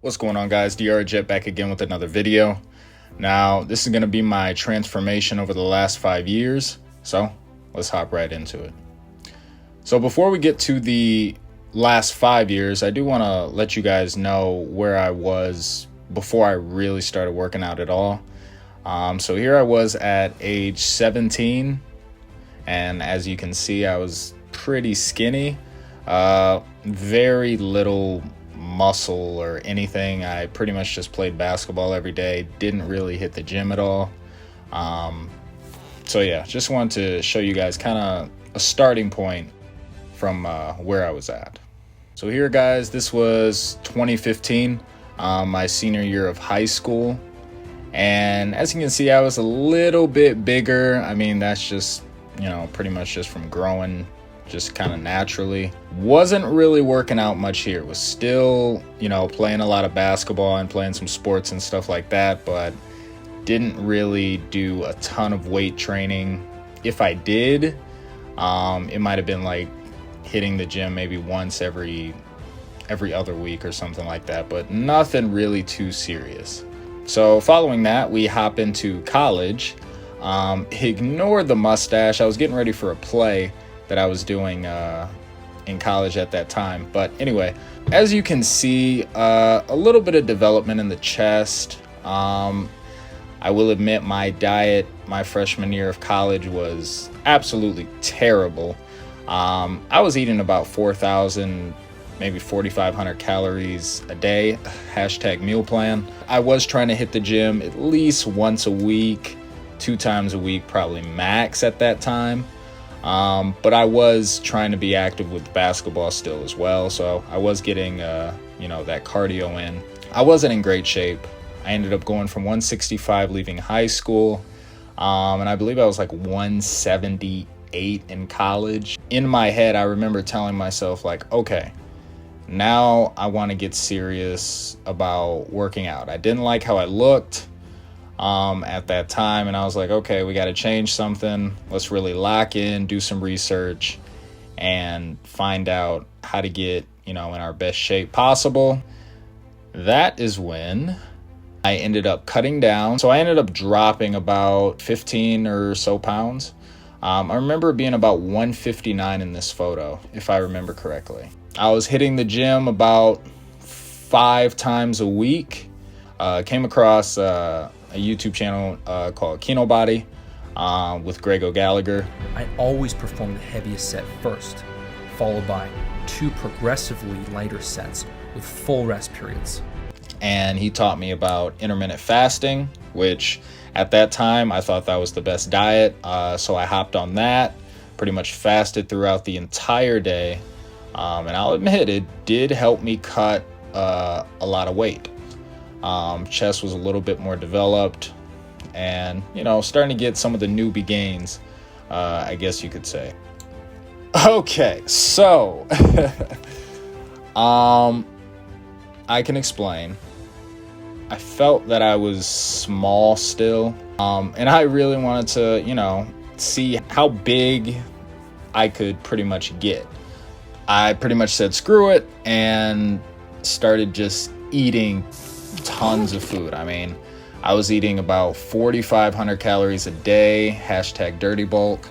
What's going on, guys? DeAre Jett back again with another video. Now, this is going to be my transformation over the last 5 years, so let's hop right into it. So before we get to the last 5 years, I do want to let you guys know where I was before I really started working out at all. So here I was at age 17, and as you can see, I was pretty skinny, very little muscle or anything. I pretty much just played basketball every day, didn't really hit the gym at all. So yeah, just wanted to show you guys kind of a starting point from where I was at. So here, guys, this was 2015, my senior year of high school, and as you can see, I was a little bit bigger. I mean, that's just, you know, pretty much just from growing just kind of naturally. Wasn't really working out much here. Was still, you know, playing a lot of basketball and playing some sports and stuff like that, but didn't really do a ton of weight training. If I did, it might have been like hitting the gym maybe once every other week or something like that, but nothing really too serious. So following that, we hop into college. Ignore the mustache. I was getting ready for a play that I was doing in college at that time. But anyway, as you can see, a little bit of development in the chest. I will admit my diet my freshman year of college was absolutely terrible. I was eating about 4,000, maybe 4,500 calories a day, hashtag meal plan. I was trying to hit the gym at least once a week, 2 times a week, probably max at that time. But I was trying to be active with basketball still as well, so I was getting, you know, that cardio in. I wasn't in great shape. I ended up going from 165 leaving high school, and I believe I was like 178 in college. In my head, I remember telling myself, like, okay, now I want to get serious about working out. I didn't like how I looked at that time, and I was like, okay, we got to change something. Let's really lock in, do some research, and find out how to get, you know, in our best shape possible. That is when I ended up cutting down. So I ended up dropping about 15 or so pounds. I remember being about 159 in this photo, if I remember correctly. I was hitting the gym about 5 times a week. Came across a YouTube channel called Kino Body with Greg O'Gallagher. I always perform the heaviest set first, followed by 2 progressively lighter sets with full rest periods. And he taught me about intermittent fasting, which at that time I thought that was the best diet. So I hopped on that, pretty much fasted throughout the entire day. And I'll admit, it did help me cut a lot of weight. Chest was a little bit more developed, and, you know, starting to get some of the newbie gains, I guess you could say. Okay, so I can explain. I felt that I was small still, and I really wanted to, you know, see how big I could pretty much get. I pretty much said screw it and started just eating tons of food. I mean, I was eating about 4,500 calories a day, hashtag dirty bulk.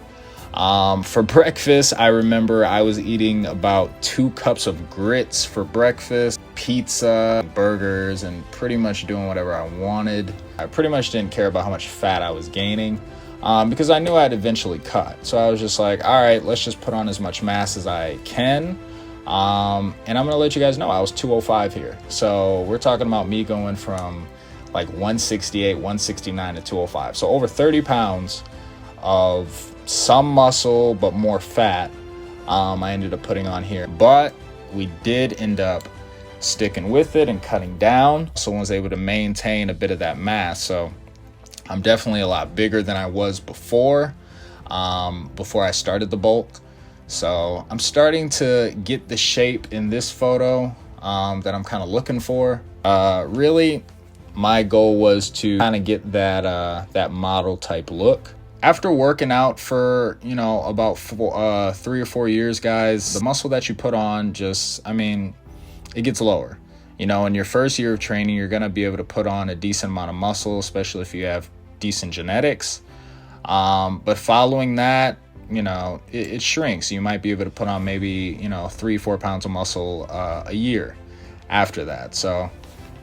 For breakfast, I remember I was eating about 2 cups of grits for breakfast, pizza, burgers, and pretty much doing whatever I wanted. I pretty much didn't care about how much fat I was gaining, because I knew I'd eventually cut. So I was just like, all right, let's just put on as much mass as I can. And I'm gonna let you guys know I was 205 here. So we're talking about me going from like 168, 169 to 205. So over 30 pounds of some muscle, but more fat, I ended up putting on here. But we did end up sticking with it and cutting down. So I was able to maintain a bit of that mass. So I'm definitely a lot bigger than I was before I started the bulk. So I'm starting to get the shape in this photo that I'm kind of looking for. Really, my goal was to kind of get that model type look. After working out for, you know, about 3 or 4 years, guys, the muscle that you put on just, I mean, it gets lower. You know, in your first year of training, you're going to be able to put on a decent amount of muscle, especially if you have decent genetics. But following that, you know, it shrinks. You might be able to put on maybe, you know, 3-4 pounds of muscle a year after that. So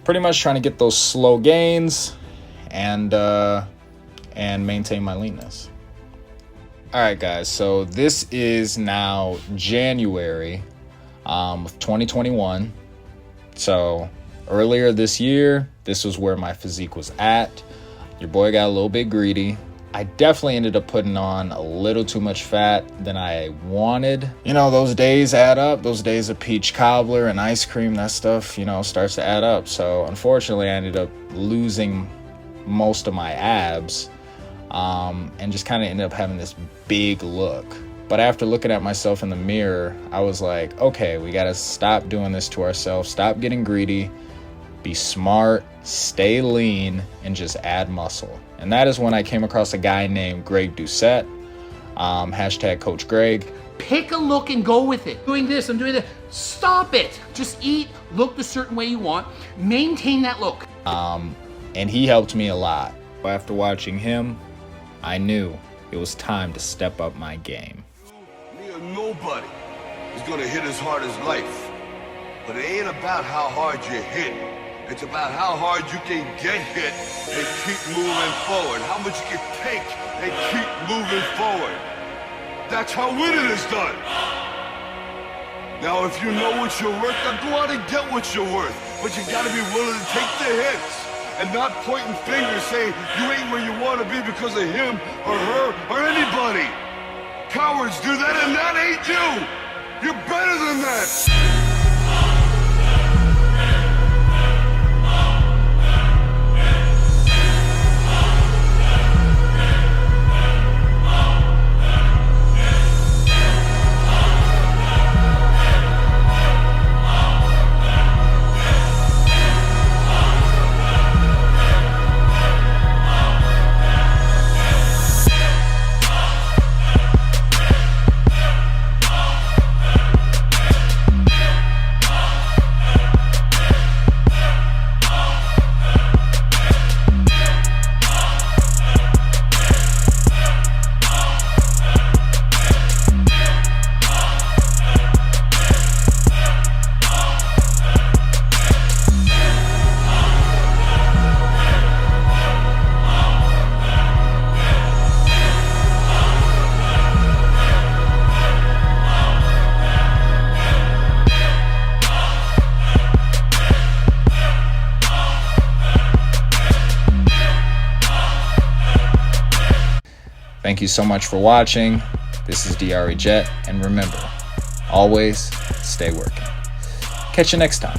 pretty much trying to get those slow gains and maintain my leanness. All right, guys, so this is now January of 2021. So earlier this year, this was where my physique was at. Your boy got a little bit greedy. I definitely ended up putting on a little too much fat than I wanted. You know, those days add up. Those days of peach cobbler and ice cream, that stuff, you know, starts to add up. So unfortunately, I ended up losing most of my abs and just kind of ended up having this big look. But after looking at myself in the mirror, I was like, okay, we got to stop doing this to ourselves. Stop getting greedy. Be smart, stay lean, and just add muscle. And that is when I came across a guy named Greg Doucette, hashtag Coach Greg. Pick a look and go with it. Doing this, I'm doing that. Stop it. Just eat, look the certain way you want. Maintain that look. And he helped me a lot. After watching him, I knew it was time to step up my game. Me or nobody is gonna hit as hard as life. But it ain't about how hard you hit. It's about how hard you can get hit and keep moving forward. How much you can take and keep moving forward. That's how winning is done. Now, if you know what you're worth, then go out and get what you're worth. But you gotta be willing to take the hits and not pointing fingers saying you ain't where you wanna be because of him or her or anybody. Cowards do that, and that ain't you. You're better than that. Thank you so much for watching. This is DeAre Jett, and remember, always stay working. Catch you next time.